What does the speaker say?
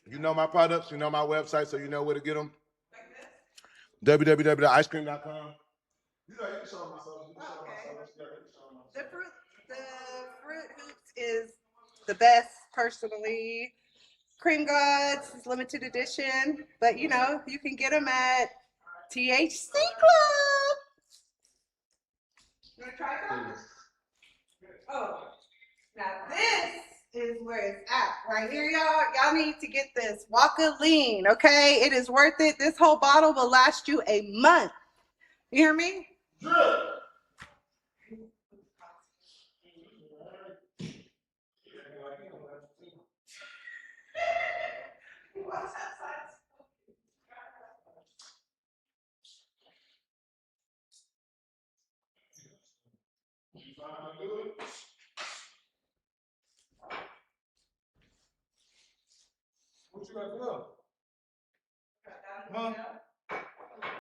You know my products, you know my website, so you know where to get them. www.icecream.com. You know, you can show them myself. The Fruit Hoops is the best, personally. Cream Gods is limited edition, but you know, you can get them at THC Club. You want to try some? Oh, now this is where it's at right here, y'all. Y'all need to get this Waka Lean, okay? It is worth it. This whole bottle will last you a month. You hear me? Yeah. What you got to do? Huh?